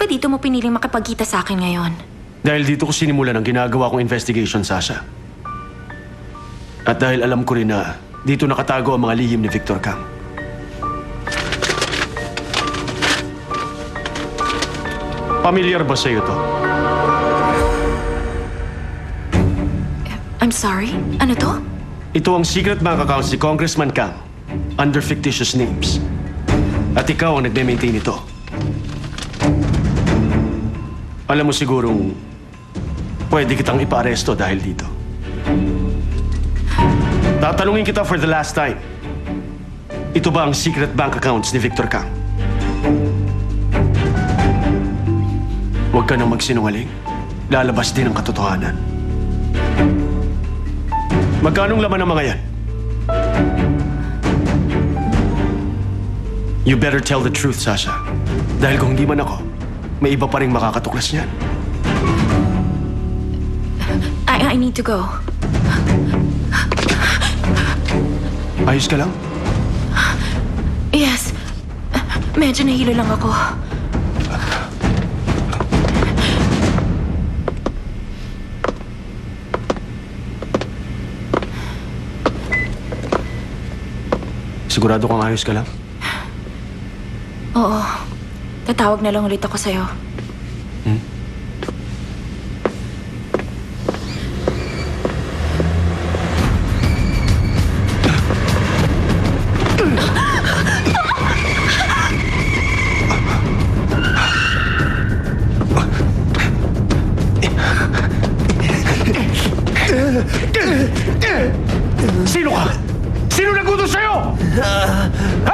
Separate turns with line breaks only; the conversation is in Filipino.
ba dito mo piniling makipagkita sa akin ngayon?
Dahil dito ko sinimulan ang ginagawa kong investigation, Sasha. At dahil alam ko rin na dito nakatago ang mga lihim ni Victor Kang. Pamilyar ba sa'yo to?
I'm sorry? Ano to?
Ito ang secret bank accounts ni Congressman Kang under fictitious names. At ikaw ang nagme-maintain ito. Alam mo sigurong pwede kitang ipa-aresto dahil dito. Tatanungin kita for the last time. Ito ba ang secret bank accounts ni Victor Kang? Huwag ka nang magsinungaling. Lalabas din ang katotohanan. Magkanong laman ng mga yan? You better tell the truth, Sasha. Dahil kung hindi man ako, may iba pa rin makakatuklas niyan.
I need to go.
Ayos ka lang?
Yes. Medyo nahilo lang ako.
Sigurado kang ayos ka lang?
Oo. Tatawag na lang ulit ako sa'yo.
Sino ka? Sino nagutos sa'yo? Ha?